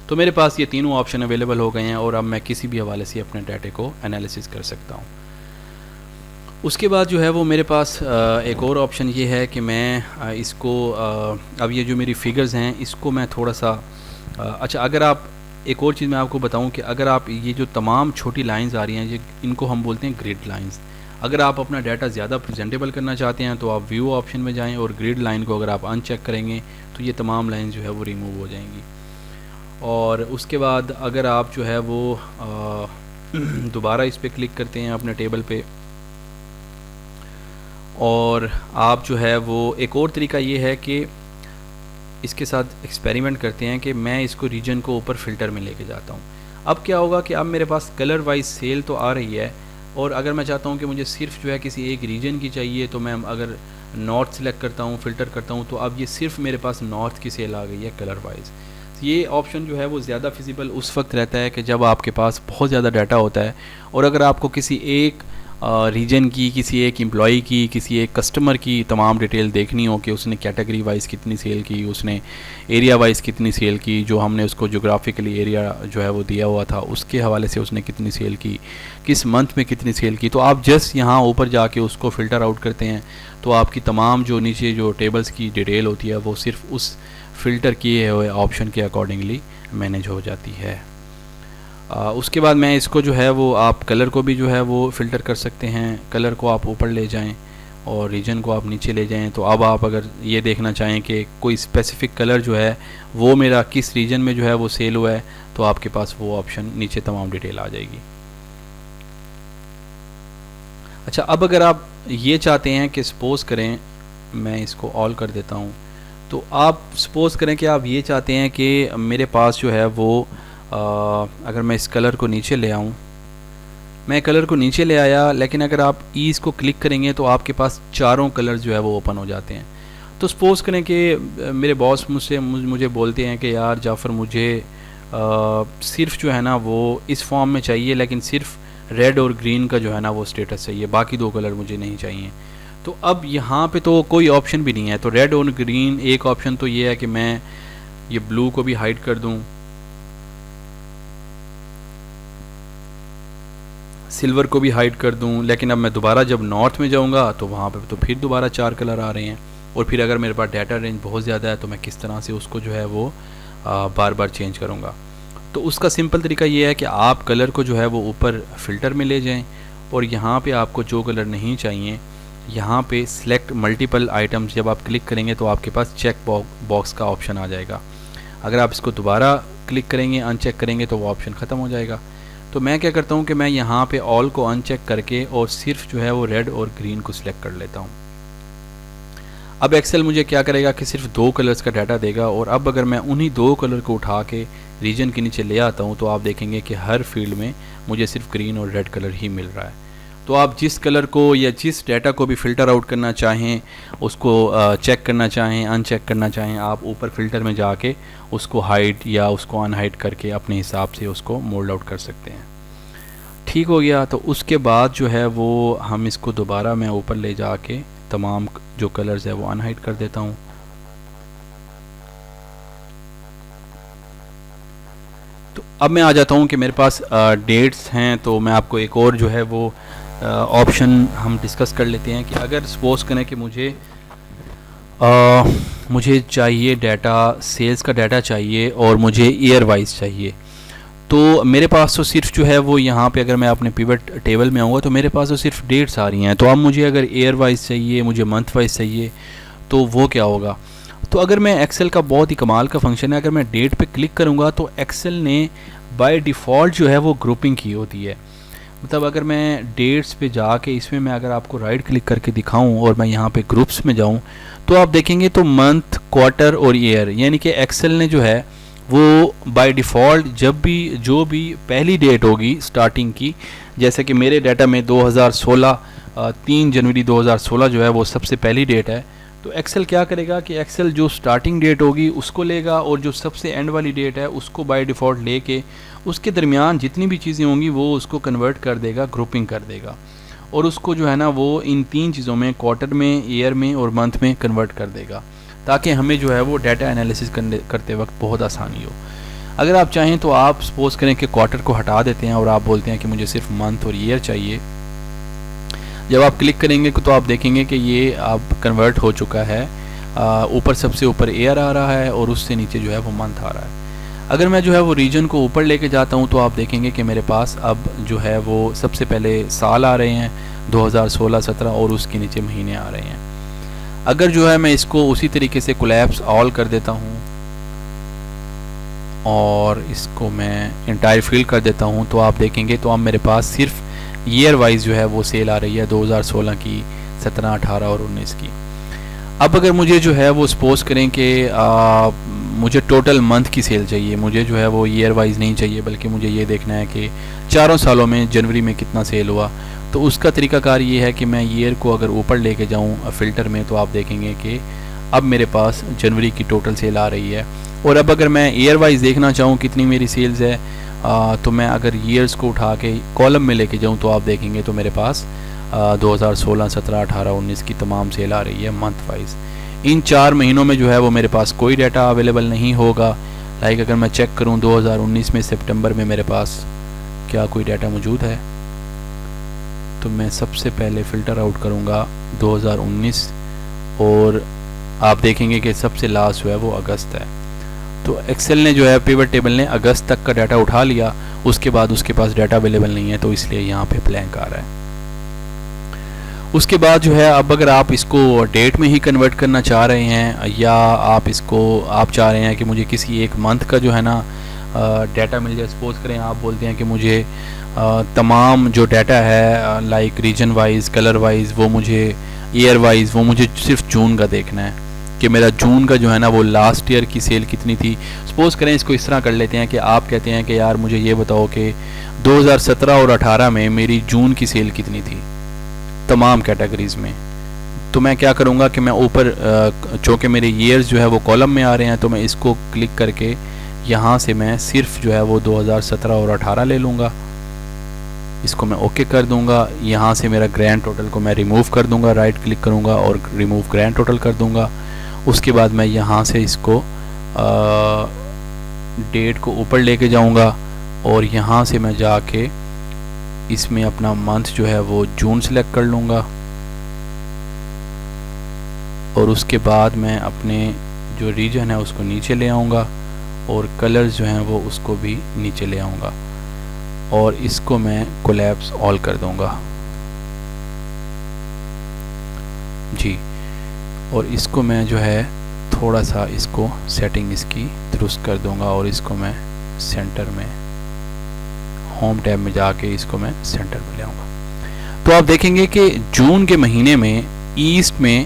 तो मेरे पास ये तीनों ऑप्शन अवेलेबल हो गए हैं और अब मैं किसी भी हवाले से अपने डाटे को एनालिसिस कर सकता हूँ। उसके बाद जो है वो मेरे पास एक और ऑप्शन ये है कि मैं इसको अब ये जो मेरी फिगर्स हैं इसको मैं थोड़ा सा अच्छा, अगर आप एक और चीज़ मैं आपको बताऊं कि अगर आप ये जो तमाम छोटी लाइंस आ रही हैं ये इनको हम बोलते हैं ग्रिड लाइंस। अगर आप अपना डाटा ज़्यादा प्रेजेंटेबल करना चाहते हैं तो आप व्यू ऑप्शन में जाएं और ग्रिड लाइन को अगर आप अनचेक करेंगे तो ये तमाम लाइन जो है वो रिमूव हो जाएंगी। और उसके बाद अगर आप जो है वो दोबारा इस पर क्लिक करते हैं अपने टेबल पे और आप जो है वो एक और तरीका ये है कि इसके साथ एक्सपेरिमेंट करते हैं कि मैं इसको रीजन को ऊपर फ़िल्टर में लेके जाता हूँ। अब क्या होगा कि अब मेरे पास कलर वाइज सेल तो आ रही है, और अगर मैं चाहता हूँ कि मुझे सिर्फ जो है किसी एक रीजन की चाहिए, तो मैं अगर नॉर्थ सेलेक्ट करता हूँ, फ़िल्टर करता हूँ, तो अब ये सिर्फ मेरे पास नॉर्थ की सेल आ गई है कलर वाइज। ये ऑप्शन जो है वो ज़्यादा फिजिबल उस वक्त रहता है कि जब आपके पास बहुत ज़्यादा डाटा होता है, और अगर आपको किसी एक रीजन की, किसी एक एम्प्लॉई की, किसी एक कस्टमर की तमाम डिटेल देखनी हो कि उसने कैटेगरी वाइज कितनी सेल की, उसने एरिया वाइज कितनी सेल की, जो हमने उसको जोग्राफिकली एरिया जो है वो दिया हुआ था उसके हवाले से उसने कितनी सेल की, किस मंथ में कितनी सेल की, तो आप जस्ट यहाँ ऊपर जाके उसको फ़िल्टर आउट करते हैं, तो आपकी तमाम जो नीचे जो टेबल्स की डिटेल होती है वो सिर्फ उस फ़िल्टर किए हुए ऑप्शन के अकॉर्डिंगली मैनेज हो जाती है। उसके बाद मैं इसको जो है वो आप कलर को भी जो है वो फ़िल्टर कर सकते हैं। कलर को आप ऊपर ले जाएं और रीजन को आप नीचे ले जाएं। तो अब आप अगर ये देखना चाहें कि कोई स्पेसिफ़िक कलर जो है वो मेरा किस रीजन में जो है वो सेल हुआ है, तो आपके पास वो ऑप्शन नीचे तमाम डिटेल आ जाएगी। अच्छा, अब अगर आप ये चाहते हैं कि सपोज़ करें, मैं इसको ऑल कर देता हूँ, तो आप सपोज़ करें कि आप ये चाहते हैं कि मेरे पास जो है वो अगर मैं इस कलर को नीचे ले आऊँ, मैं कलर को नीचे ले आया, लेकिन अगर आप ईज़ को क्लिक करेंगे तो आपके पास चारों कलर जो है वो ओपन हो जाते हैं। तो सपोज़ करें कि मेरे बॉस मुझे बोलते हैं कि यार जाफ़र मुझे सिर्फ जो है ना वो इस फॉर्म में चाहिए, लेकिन सिर्फ रेड और ग्रीन का जो है ना वो स्टेटस चाहिए, बाकी दो कलर मुझे नहीं चाहिए। तो अब यहाँ पे तो कोई ऑप्शन भी नहीं है, तो रेड और ग्रीन एक ऑप्शन तो ये है कि मैं ये ब्लू को भी हाइड कर दूँ, सिल्वर को भी हाइड कर दूं, लेकिन अब मैं दोबारा जब नॉर्थ में जाऊंगा तो वहाँ पे तो फिर दोबारा चार कलर आ रहे हैं। और फिर अगर मेरे पास डाटा रेंज बहुत ज़्यादा है तो मैं किस तरह से उसको जो है वो बार बार चेंज करूँगा। तो उसका सिंपल तरीका ये है कि आप कलर को जो है वो ऊपर फ़िल्टर में ले जाएं, और यहाँ पे आपको जो कलर नहीं चाहिए यहाँ पे सिलेक्ट मल्टीपल आइटम्स जब आप क्लिक करेंगे तो आपके पास चेक बॉक्स का ऑप्शन आ जाएगा। अगर आप इसको दोबारा क्लिक करेंगे, अनचेक करेंगे, तो वो ऑप्शन ख़त्म हो जाएगा। तो मैं क्या करता हूँ कि मैं यहाँ पे ऑल को अनचेक करके और सिर्फ जो है वो रेड और ग्रीन को सिलेक्ट कर लेता हूँ। अब एक्सेल मुझे क्या करेगा कि सिर्फ दो कलर्स का डाटा देगा, और अब अगर मैं उन्हीं दो कलर को उठा के रीजन के नीचे ले आता हूँ तो आप देखेंगे कि हर फील्ड में मुझे सिर्फ ग्रीन और रेड कलर ही मिल रहा है। तो आप जिस कलर को या जिस डाटा को भी फ़िल्टर आउट करना चाहें, उसको चेक करना चाहें, अनचेक करना चाहें, आप ऊपर फ़िल्टर में जाके उसको हाइड या उसको अनहाइड करके अपने हिसाब से उसको मोल्ड आउट कर सकते हैं। ठीक हो गया। तो उसके बाद जो है वो हम इसको दोबारा मैं ऊपर ले जाके तमाम जो कलर्स है वो अनहाइड कर देता हूँ। तो अब मैं आ जाता हूँ कि मेरे पास डेट्स हैं, तो मैं आपको एक और जो है वो ऑप्शन हम डिस्कस कर लेते हैं कि अगर सपोज़ करें कि मुझे चाहिए डाटा, सेल्स का डाटा चाहिए और मुझे ईयर वाइज चाहिए, तो मेरे पास तो सिर्फ जो है वो यहाँ पे अगर मैं अपने पिवट टेबल में आऊँगा तो मेरे पास तो सिर्फ डेट्स आ रही हैं। तो अब मुझे अगर ईयर वाइज चाहिए, मुझे मंथ वाइज चाहिए, तो वो क्या होगा। तो अगर मैं एक्सेल का बहुत ही कमाल का फंक्शन है, अगर मैं डेट पे क्लिक करूँगा तो एक्सेल ने बाय डिफ़ॉल्ट जो है वो ग्रुपिंग की होती है। मतलब अगर मैं डेट्स पे जाके इसमें मैं अगर आपको राइट क्लिक करके दिखाऊं और मैं यहाँ पे ग्रुप्स में जाऊं, तो आप देखेंगे तो मंथ, क्वार्टर और ईयर, यानी कि एक्सेल ने जो है वो बाय डिफ़ॉल्ट जब भी जो भी पहली डेट होगी स्टार्टिंग की, जैसे कि मेरे डाटा में 2016 3 जनवरी 2016 जो है वो सबसे पहली डेट है, तो एक्सेल क्या करेगा कि एक्सेल जो स्टार्टिंग डेट होगी उसको लेगा और जो सबसे एंड वाली डेट है उसको बाय डिफ़ॉल्ट लेके उसके दरमियान जितनी भी चीज़ें होंगी वो उसको कन्वर्ट कर देगा, ग्रुपिंग कर देगा, और उसको जो है ना वो इन तीन चीज़ों में, क्वार्टर में, ईयर में और मंथ में कन्वर्ट कर देगा, ताकि हमें जो है वो डाटा एनालिसिस करते वक्त बहुत आसानी हो। अगर आप चाहें तो आप सपोज़ करें कि क्वार्टर को हटा देते हैं और आप बोलते हैं कि मुझे सिर्फ मंथ और ईयर चाहिए। जब आप क्लिक करेंगे तो आप देखेंगे कि ये अब कन्वर्ट हो चुका है, ऊपर सबसे ऊपर ईयर आ रहा है और उससे नीचे जो है वो मंथ आ रहा है। अगर मैं जो है वो रीजन को ऊपर लेके जाता हूँ तो आप देखेंगे कि मेरे पास अब जो है वो सबसे पहले साल आ रहे हैं 2016-17 और उसके नीचे महीने आ रहे हैं। अगर जो है मैं इसको उसी तरीके से कोलैप्स ऑल कर देता हूँ और इसको मैं इंटायर फील्ड कर देता हूँ, तो आप देखेंगे तो अब मेरे पास सिर्फ ईयर वाइज जो है वो सेल आ रही है 2016 की, 17, 18 और 19 की। अब अगर मुझे जो है वो सपोज करें कि मुझे टोटल मंथ की सेल चाहिए, मुझे जो है वो ईयर वाइज नहीं चाहिए, बल्कि मुझे ये देखना है कि चारों सालों में जनवरी में कितना सेल हुआ, तो उसका तरीकाकार ये है कि मैं ईयर को अगर ऊपर लेके जाऊँ फ़िल्टर में, तो आप देखेंगे कि अब मेरे पास जनवरी की टोटल सेल आ रही है। और अब अगर मैं ईयर वाइज देखना चाहूँ कितनी मेरी सेल्स है, तो मैं अगर ईयर्स को उठा के कॉलम में लेके जाऊँ तो आप देखेंगे तो मेरे पास 2016, 17, 18, 19 की तमाम सेल आ रही है मंथ वाइज। इन 4 महीनों में जो है वो मेरे पास कोई डाटा अवेलेबल नहीं होगा। लाइक अगर मैं चेक करूं 2019 में सितंबर में मेरे पास क्या कोई डाटा मौजूद है, तो मैं सबसे पहले फ़िल्टर आउट करूंगा 2019 और आप देखेंगे कि सबसे लास्ट जो है वो अगस्त है। तो एक्सेल ने जो है पिवट टेबल ने अगस्त तक का डाटा उठा लिया, उसके बाद उसके पास डाटा अवेलेबल नहीं है, तो इसलिए यहाँ पे ब्लैंक आ रहा है। उसके बाद जो है अब अगर आप इसको डेट में ही कन्वर्ट करना चाह रहे हैं, या आप चाह रहे हैं कि मुझे किसी एक मंथ का जो है ना डाटा मिल जाए। सपोज करें आप बोलते हैं कि मुझे तमाम जो डाटा है like region wise, colour wise, वो मुझे ईयर वाइज, वो मुझे सिर्फ जून का देखना है कि मेरा जून का जो है ना वो लास्ट ईयर की सेल कितनी थी। सपोज करें इसको इस तरह कर लेते हैं कि आप कहते हैं कि यार मुझे ये बताओ कि 2017 और 18 में मेरी जून की सेल कितनी थी तमाम कैटेगरीज में। तो मैं क्या करूँगा कि मैं ऊपर चूँकि मेरे ईयर्स जो है वो कॉलम में आ रहे हैं, तो मैं इसको क्लिक करके यहाँ से मैं सिर्फ जो है वो 2017 और 18 ले लूँगा, इसको मैं ओके कर दूँगा। यहाँ से मेरा ग्रैंड टोटल को मैं रिमूव कर दूँगा, राइट क्लिक करूँगा और रिमूव ग्रैंड टोटल कर दूँगा। उसके बाद मैं यहाँ से इसको डेट को ऊपर लेके जाऊँगा और यहाँ से मैं जाके इसमें अपना मंथ जो है वो जून सेलेक्ट कर लूँगा और उसके बाद मैं अपने जो रीजन है उसको नीचे ले आऊँगा और कलर्स जो हैं वो उसको भी नीचे ले आऊँगा और इसको मैं कोलैप्स ऑल कर दूँगा जी। और इसको मैं जो है थोड़ा सा इसको सेटिंग इसकी दुरुस्त कर दूँगा और इसको मैं सेंटर में होम टैब में जाके इसको मैं सेंटर में ले आऊँगा। तो आप देखेंगे कि जून के महीने में ईस्ट में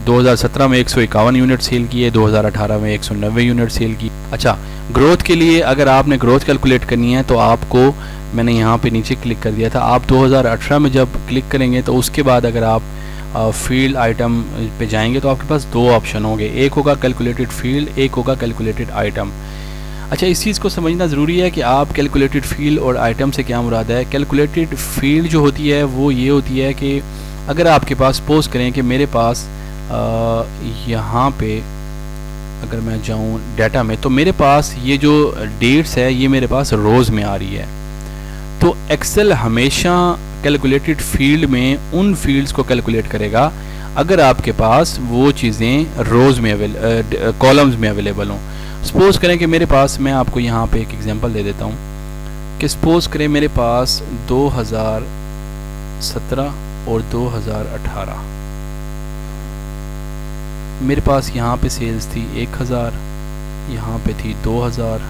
2017 में 151 यूनिट सेल किए, 2018 में 190 यूनिट सेल की। अच्छा, ग्रोथ के लिए अगर आपने ग्रोथ कैलकुलेट करनी है तो आपको मैंने यहाँ पे नीचे क्लिक कर दिया था। आप 2018 में जब क्लिक करेंगे तो उसके बाद अगर आप फील्ड आइटम पे जाएंगे तो आपके पास 2 ऑप्शन होंगे, एक होगा कैलकुलेटेड फील्ड, एक होगा कैलकुलेटेड आइटम। अच्छा, इस चीज़ को समझना ज़रूरी है कि आप कैलकुलेटेड फील्ड और आइटम से क्या मुराद है। कैलकुलेटेड फील्ड जो होती है वो ये होती है कि अगर आपके पास सपोज करें कि मेरे पास यहाँ पे अगर मैं जाऊँ डाटा में, तो मेरे पास ये जो डेट्स है ये मेरे पास रोज़ में आ रही है। तो एक्सेल हमेशा कैलकुलेटेड फील्ड में उन फील्ड्स को कैलकुलेट करेगा अगर आपके पास वो चीज़ें रोज़ में कॉलम्स में अवेलेबल हों। सपोज़ करें कि मेरे पास, मैं आपको यहाँ पे एक एग्जांपल दे देता हूँ कि सपोज़ करें मेरे पास 2017 और 2018 मेरे पास यहाँ पे सेल्स थी 1000, यहाँ पे थी 2000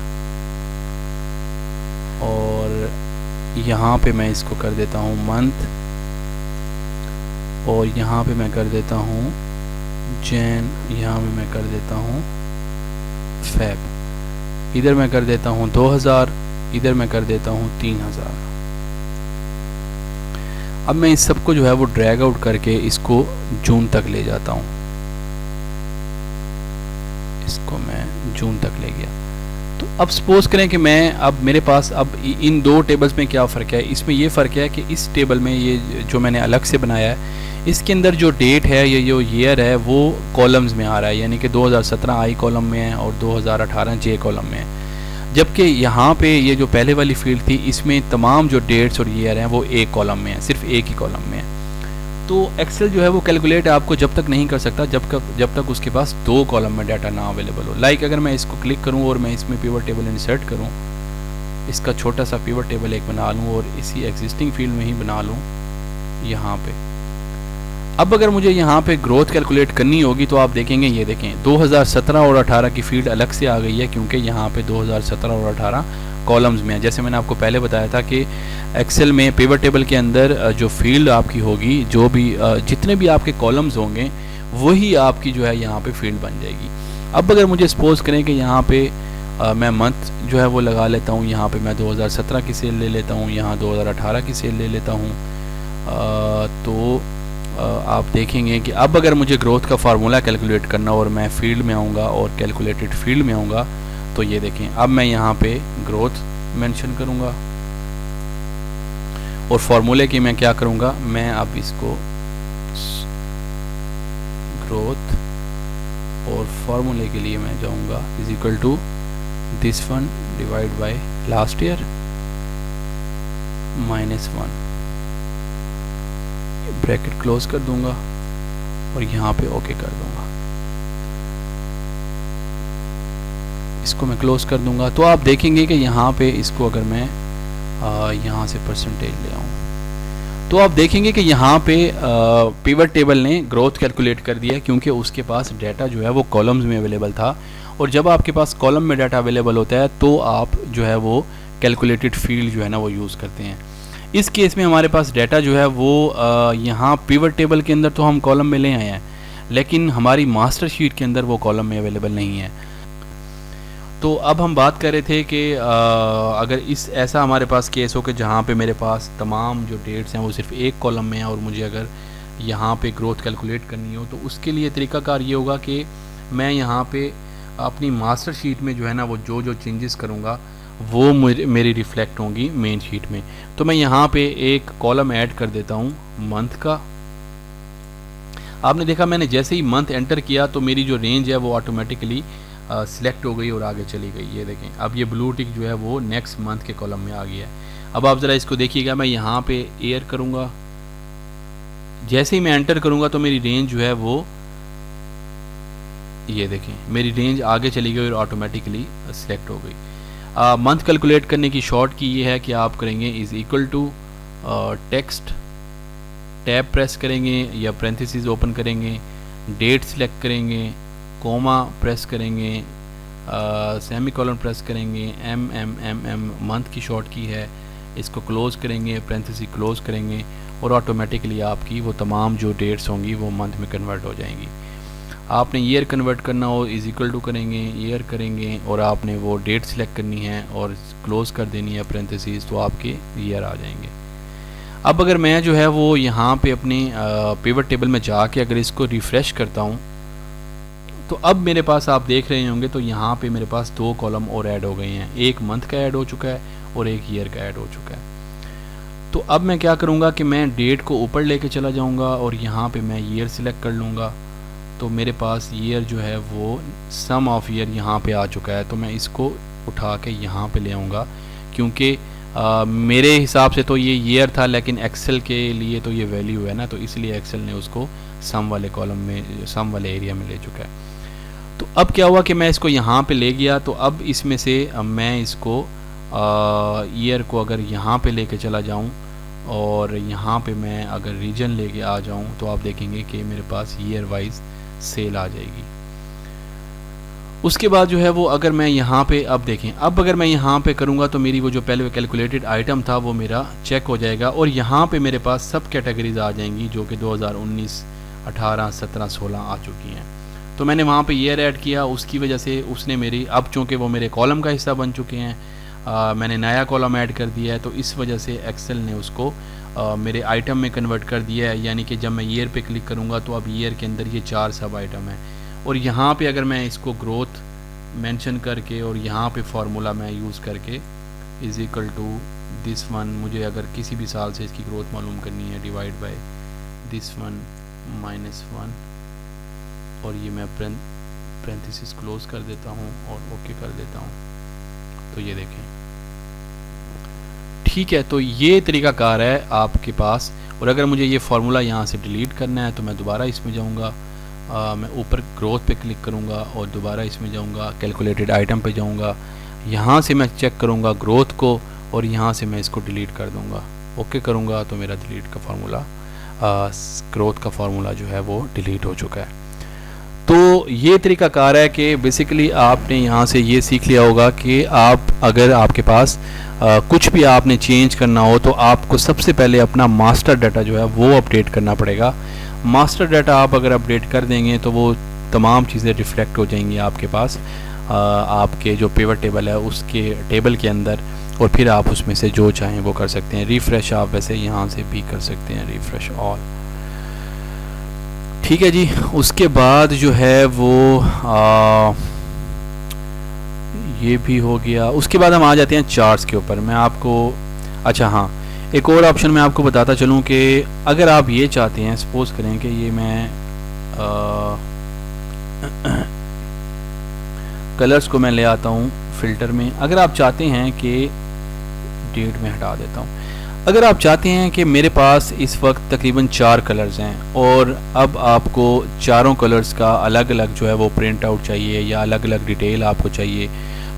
और यहाँ पे मैं इसको कर देता हूँ मंथ और यहाँ पे मैं कर देता हूँ जैन, यहाँ पे मैं कर देता हूँ फेब, इधर मैं कर देता हूँ 2000, इधर मैं कर देता हूँ 3000। अब मैं इस सब को जो है वो ड्रैग आउट करके इसको जून तक ले जाता हूँ, इसको मैं जून तक ले गया। तो अब सपोज करें कि मैं, अब मेरे पास अब इन 2 टेबल्स में क्या फ़र्क है, इसमें ये फ़र्क है कि इस टेबल में ये जो मैंने अलग से बनाया है इसके अंदर जो डेट है, ये जो ईयर है वो कॉलम्स में आ रहा है, यानी कि 2017 आई कॉलम में है और 2018 जे कॉलम में है। जबकि यहाँ पे ये जो पहले वाली फील्ड थी इसमें तमाम जो डेट्स और ईयर हैं वो एक कॉलम में है, सिर्फ एक ही कॉलम में है। तो एक्सेल जो है वो कैलकुलेट आपको जब तक नहीं कर सकता जब तक उसके पास 2 कॉलम में डाटा ना अवेलेबल हो। लाइक अगर मैं इसको क्लिक करूँ और मैं इसमें पिवट टेबल इंसर्ट करूँ, इसका छोटा सा पिवट टेबल एक बना लूँ और इसी एग्जिस्टिंग फील्ड में ही बना लूँ यहाँ पे। अब अगर मुझे यहाँ पे ग्रोथ कैलकुलेट करनी होगी तो आप देखेंगे, ये देखें 2017 और 18 की फील्ड अलग से आ गई है, क्योंकि यहाँ पे 2017 और 18 कॉलम्स में है। जैसे मैंने आपको पहले बताया था कि एक्सेल में पिवट टेबल के अंदर जो फील्ड आपकी होगी, जो भी जितने भी आपके कॉलम्स होंगे वही आपकी जो है यहाँ पे फील्ड बन जाएगी। अब अगर मुझे सपोज करें कि यहाँ पे मैं मंथ जो है वो लगा लेता हूँ, यहाँ पे मैं 2017 की सेल ले लेता हूँ, यहाँ 2018 की सेल ले लेता हूँ, तो आप देखेंगे कि अब अगर मुझे ग्रोथ का फार्मूला कैलकुलेट करना और मैं फील्ड में आऊँगा और कैलकुलेटेड फील्ड में आऊँगा, तो ये देखें अब मैं यहाँ पे ग्रोथ मेंशन करूँगा और फार्मूले की मैं क्या करूँगा, मैं अब इसको ग्रोथ और फार्मूले के लिए मैं जाऊँगा is equal to this one divide by last year -1, bracket close कर दूंगा और यहाँ पे ओके कर दूंगा, इसको मैं क्लोज कर दूंगा। तो आप देखेंगे कि यहाँ पे इसको अगर मैं यहाँ से परसेंटेज ले आऊँ तो आप देखेंगे कि यहाँ पे पिवट टेबल ने ग्रोथ कैलकुलेट कर दिया, क्योंकि उसके पास डाटा जो है वो कॉलम्स में अवेलेबल था। और जब आपके पास कॉलम में डाटा अवेलेबल होता है तो आप जो है वो कैलकुलेटेड फील्ड जो है ना वो यूज़ करते हैं। इस केस में हमारे पास डाटा जो है वो यहाँ पिवट टेबल के अंदर तो हम कॉलम में ले आए हैं, लेकिन हमारी मास्टर शीट के अंदर वो कॉलम में अवेलेबल नहीं है। तो अब हम बात कर रहे थे कि अगर इस ऐसा हमारे पास केस हो कि जहाँ पे मेरे पास तमाम जो डेट्स हैं वो सिर्फ एक कॉलम में है और मुझे अगर यहाँ पे ग्रोथ कैलकुलेट करनी हो, तो उसके लिए तरीकाकार ये होगा कि मैं यहाँ पे अपनी मास्टर शीट में जो है ना वो जो चेंजेस करूँगा वो मेरी रिफ्लेक्ट होंगी मेन शीट में। तो मैं यहाँ पे एक कॉलम ऐड कर देता हूँ मंथ का। आपने देखा मैंने जैसे ही मंथ एंटर किया तो मेरी जो रेंज है वो ऑटोमेटिकली सिलेक्ट हो गई और आगे चली गई। ये देखें अब ये ब्लू टिक जो है वो नेक्स्ट मंथ के कॉलम में आ गया है। अब आप ज़रा इसको देखिएगा, मैं यहाँ पे एयर करूँगा, जैसे ही मैं एंटर करूँगा तो मेरी रेंज जो है वो ये देखें मेरी रेंज आगे चली गई और ऑटोमेटिकली सिलेक्ट हो गई। मंथ कैलकुलेट करने की शॉर्ट की ये है कि आप करेंगे is equal to text, tab press करेंगे या पैरेंथेसिस ओपन करेंगे, डेट सिलेक्ट करेंगे, कोमा प्रेस करेंगे, सेमीकोलन प्रेस करेंगे, एम मंथ की शॉर्ट की है, इसको क्लोज करेंगे, पैरेंथेसिस क्लोज करेंगे और ऑटोमेटिकली आपकी वो तमाम जो डेट्स होंगी वो मंथ में कन्वर्ट हो जाएंगी। आपने ईयर कन्वर्ट करना हो इज़ इक्वल टू करेंगे, ईयर करेंगे और आपने वो डेट सिलेक्ट करनी है और क्लोज कर देनी है पैरेंथेसिस, तो आपके ईयर आ जाएंगे। अब अगर मैं जो है वो यहाँ पे अपने पिवट टेबल में जाके अगर इसको रिफ़्रेश करता हूँ तो अब मेरे पास आप देख रहे होंगे तो यहाँ पे मेरे पास दो कॉलम और ऐड हो गए हैं, एक मंथ का ऐड हो चुका है और एक ईयर का ऐड हो चुका है। तो अब मैं क्या करूँगा कि मैं डेट को ऊपर लेके चला जाऊँगा और यहाँ पे मैं ईयर सिलेक्ट कर लूँगा, तो मेरे पास ईयर जो है वो सम ऑफ ईयर यहाँ पे आ चुका है। तो मैं इसको उठा के यहाँ पे ले आऊँगा, क्योंकि मेरे हिसाब से तो ये ईयर था लेकिन एक्सेल के लिए तो ये वैल्यू है ना, तो इसलिए एक्सेल ने उसको सम वाले कॉलम में, सम वाले एरिया में ले चुका है। तो अब क्या हुआ कि मैं इसको यहाँ पे ले गया, तो अब इसमें से मैं इसको ईयर को अगर यहाँ पे लेके चला जाऊँ और यहाँ पे मैं अगर रीजन लेके आ जाऊँ तो आप देखेंगे कि मेरे पास ईयर वाइज सेल आ जाएगी। उसके बाद जो है वो अगर मैं यहाँ पे अब देखें, अब अगर मैं यहाँ पे करूँगा तो मेरी वो जो पहले कैलकुलेटेड आइटम था वो मेरा चेक हो जाएगा और यहाँ पे मेरे पास सब कैटेगरीज आ जाएंगी जो कि 2019, 18, 17, 16 आ चुकी हैं। तो मैंने वहाँ पे ईयर ऐड किया, उसकी वजह से उसने मेरी, अब चूँकि वो मेरे कॉलम का हिस्सा बन चुके हैं, मैंने नया कॉलम ऐड कर दिया है, तो इस वजह से एक्सेल ने उसको मेरे आइटम में कन्वर्ट कर दिया है। यानी कि जब मैं ईयर पे क्लिक करूँगा तो अब ईयर के अंदर ये 4 सब आइटम है और यहाँ पे अगर मैं इसको ग्रोथ मेंशन करके और यहाँ पे फार्मूला मैं यूज़ करके is equal to this one, मुझे अगर किसी भी साल से इसकी ग्रोथ मालूम करनी है, डिवाइड बाय दिस वन -1 और ये मैं पैरेंथेसिस क्लोज कर देता हूँ और ओके कर देता हूँ। तो ये देखें, ठीक है। तो ये तरीकाकार है आपके पास। और अगर मुझे ये फार्मूला यहाँ से डिलीट करना है तो मैं दोबारा इसमें जाऊँगा, मैं ऊपर ग्रोथ पे क्लिक करूँगा और दोबारा इसमें जाऊँगा, कैलकुलेटेड आइटम पे जाऊँगा, यहाँ से मैं चेक करूँगा ग्रोथ को और यहाँ से मैं इसको डिलीट कर दूँगा, ओके करूँगा तो मेरा डिलीट का फार्मूला ग्रोथ का फार्मूला जो है वो डिलीट हो चुका है। तो ये तरीक़ाकार है कि बेसिकली आपने यहाँ से ये सीख लिया होगा कि आप अगर आपके पास कुछ भी आपने चेंज करना हो तो आपको सबसे पहले अपना मास्टर डाटा जो है वो अपडेट करना पड़ेगा। मास्टर डाटा आप अगर अपडेट कर देंगे तो वो तमाम चीज़ें रिफ्लेक्ट हो जाएंगी आपके पास आपके जो पिवट टेबल है उसके टेबल के अंदर, और फिर आप उसमें से जो चाहें वो कर सकते हैं। रिफ़्रेश आप वैसे यहाँ से भी कर सकते हैं, रिफ़्रेश ऑल, ठीक है जी। उसके बाद जो है वो ये भी हो गया। उसके बाद हम आ जाते हैं चार्ट्स के ऊपर। मैं आपको अच्छा हाँ, एक और ऑप्शन मैं आपको बताता चलूँ कि अगर आप ये चाहते हैं, सपोज़ करें कि ये मैं कलर्स को मैं ले आता हूँ फ़िल्टर में। अगर आप चाहते हैं कि डेट में हटा देता हूँ, अगर आप चाहते हैं कि मेरे पास इस वक्त तकरीबन 4 कलर्स हैं और अब आपको चारों कलर्स का अलग अलग जो है वो प्रिंट आउट चाहिए या अलग अलग डिटेल आपको चाहिए।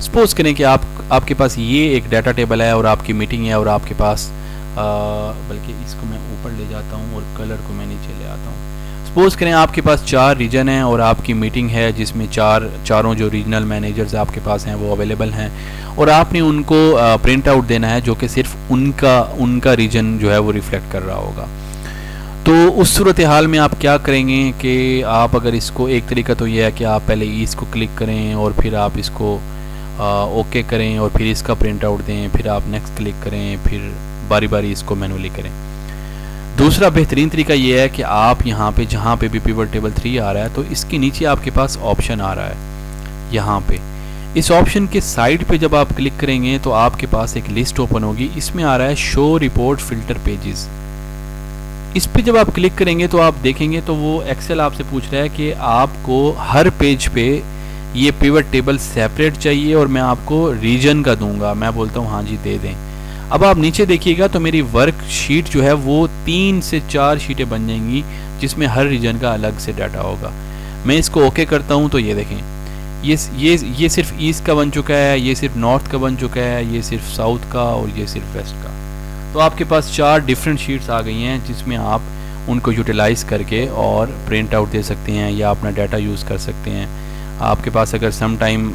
सपोज़ करें कि आपके पास ये एक डाटा टेबल है और आपकी मीटिंग है और आपके पास बल्कि इसको मैं ऊपर ले जाता हूँ और कलर को मैं नीचे ले आता हूँ। सपोज़ करें आपके पास 4 रीजन हैं और आपकी मीटिंग है जिसमें चारों जो रीजनल मैनेजर्स आपके पास हैं वो अवेलेबल हैं और आपने उनको प्रिंट आउट देना है जो कि सिर्फ उनका रीजन जो है वो रिफ्लेक्ट कर रहा होगा। तो उस सूरत हाल में आप क्या करेंगे कि आप अगर इसको, एक तरीका तो ये है कि आप पहले इसको क्लिक करें और फिर आप इसको ओके करें और फिर इसका प्रिंट आउट दें, फिर आप नेक्स्ट क्लिक करें, फिर बारी बारी इसको मैनुअली करें। दूसरा बेहतरीन तरीका ये है कि आप यहाँ पे जहाँ पे भी पिवट टेबल 3 आ रहा है तो इसके नीचे आपके पास ऑप्शन आ रहा है। यहाँ पे इस ऑप्शन के साइड पे जब आप क्लिक करेंगे तो आपके पास एक लिस्ट ओपन होगी। इसमें आ रहा है शो रिपोर्ट फिल्टर पेजेस। इस पे जब आप क्लिक करेंगे तो आप देखेंगे तो वो एक्सेल आपसे पूछ रहा है कि आपको हर पेज पे ये पिवट टेबल सेपरेट चाहिए और मैं आपको रीजन का दूंगा। मैं बोलता हूँ हाँ जी दे दें। अब आप नीचे देखिएगा तो मेरी वर्कशीट जो है वो 3 से 4 शीटें बन जाएंगी जिसमें हर रीजन का अलग से डाटा होगा। मैं इसको ओके करता हूँ तो ये देखें, ये सिर्फ ईस्ट का बन चुका है, ये सिर्फ नॉर्थ का बन चुका है, ये सिर्फ साउथ का और ये सिर्फ वेस्ट का। तो आपके पास 4 डिफरेंट शीट्स आ गई हैं जिसमें आप उनको यूटिलाइज़ करके और प्रिंट आउट दे सकते हैं या अपना डाटा यूज़ कर सकते हैं। आपके पास अगर सम टाइम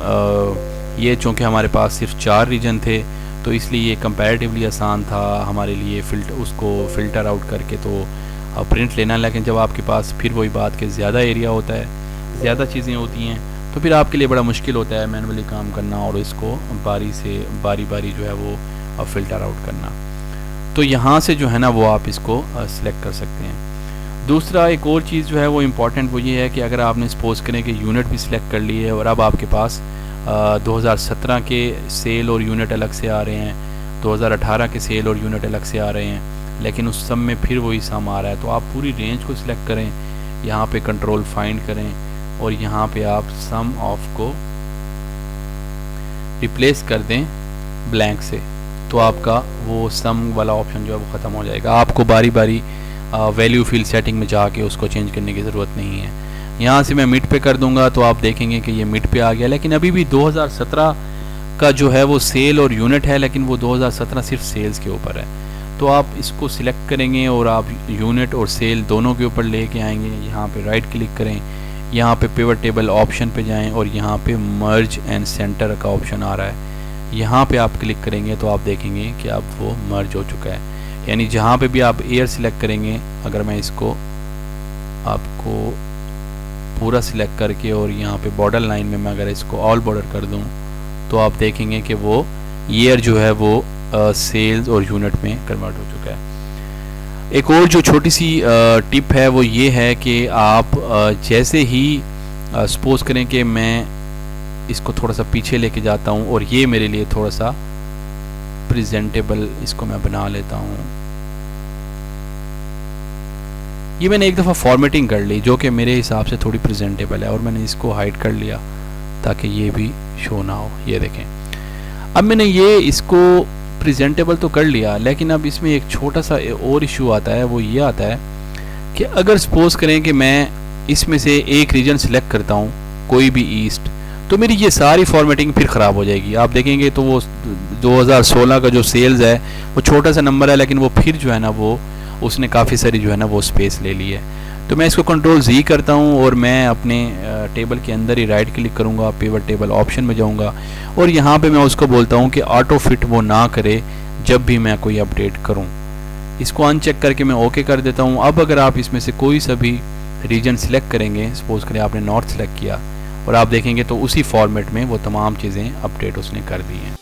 ये चूँकि हमारे पास सिर्फ 4 रीजन थे तो इसलिए ये कंपैरेटिवली आसान था हमारे लिए उसको फ़िल्टर आउट करके तो प्रिंट लेना। लेकिन जब आपके पास फिर वही बात कि ज़्यादा एरिया होता है, ज़्यादा चीज़ें होती हैं, तो फिर आपके लिए बड़ा मुश्किल होता है मैनुअली काम करना और इसको बारी बारी जो है वो फ़िल्टर आउट करना। तो यहाँ से जो है ना वो आप इसको सिलेक्ट कर सकते हैं। दूसरा एक और चीज़ जो है वो इम्पॉर्टेंट वो ये है कि अगर आपने सपोज़ करें कि यूनिट भी सिलेक्ट कर ली है और अब आपके पास 2017 के सेल और यूनिट अलग से आ रहे हैं, 2018 के सेल और यूनिट अलग से आ रहे हैं, लेकिन उस सम में फिर वही सम आ रहा है। तो आप पूरी रेंज को सिलेक्ट करें, यहाँ पे कंट्रोल फाइंड करें और यहाँ पे आप सम ऑफ को रिप्लेस कर दें ब्लैंक से, तो आपका वो सम वाला ऑप्शन जो है वो ख़त्म हो जाएगा। आपको बारी बारी वैल्यू फील्ड सेटिंग में जाके उसको चेंज करने की ज़रूरत नहीं है। यहाँ से मैं मिड पे कर दूंगा तो आप देखेंगे कि ये मिड पे आ गया, लेकिन अभी भी 2017 का जो है वो सेल और यूनिट है, लेकिन वो 2017 सिर्फ सेल्स के ऊपर है। तो आप इसको सिलेक्ट करेंगे और आप यूनिट और सेल दोनों के ऊपर लेके आएंगे। यहाँ पे राइट क्लिक करें, यहाँ पे पिवट टेबल ऑप्शन पे जाएं और यहाँ पे मर्ज एंड सेंटर का ऑप्शन आ रहा है। यहाँ पे आप क्लिक करेंगे तो आप देखेंगे कि अब वो मर्ज हो चुका है। यानी जहाँ पे भी आप एयर सिलेक्ट करेंगे, अगर मैं इसको आपको पूरा सिलेक्ट करके और यहाँ पे बॉर्डर लाइन में मैं अगर इसको ऑल बॉर्डर कर दूँ तो आप देखेंगे कि वो ईयर जो है वो सेल्स और यूनिट में कन्वर्ट हो चुका है। एक और जो छोटी सी टिप है वो ये है कि आप जैसे ही सपोज़ करें कि मैं इसको थोड़ा सा पीछे लेके जाता हूँ और ये मेरे लिए थोड़ा सा प्रेजेंटेबल इसको मैं बना लेता हूँ। ये मैंने एक दफ़ा फॉर्मेटिंग कर ली जो कि मेरे हिसाब से थोड़ी प्रेजेंटेबल है और मैंने इसको हाइड कर लिया ताकि ये भी शो ना हो। ये देखें, अब मैंने ये इसको प्रेजेंटेबल तो कर लिया, लेकिन अब इसमें एक छोटा सा और इशू आता है। वो ये आता है कि अगर सपोज़ करें कि मैं इसमें से एक रीजन सिलेक्ट करता हूँ, कोई भी ईस्ट, तो मेरी ये सारी फॉर्मेटिंग फिर ख़राब हो जाएगी। आप देखेंगे तो वो 2016 का जो सेल्स है वो छोटा सा नंबर है, लेकिन वो फिर जो है ना वो उसने काफ़ी सारी जो है ना वो स्पेस ले ली है। तो मैं इसको कंट्रोल Z करता हूँ और मैं अपने टेबल के अंदर ही राइट क्लिक करूँगा, पिवट टेबल ऑप्शन में जाऊँगा और यहाँ पे मैं उसको बोलता हूँ कि ऑटो फिट वो ना करे जब भी मैं कोई अपडेट करूँ। इसको अनचेक करके मैं ओके कर देता हूँ। अब अगर आप इसमें से कोई सा भी रीजन सिलेक्ट करेंगे, सपोज करें आपने नॉर्थ सेलेक्ट किया और आप देखेंगे तो उसी फॉर्मेट में वो तमाम चीज़ें अपडेट उसने कर दी हैं।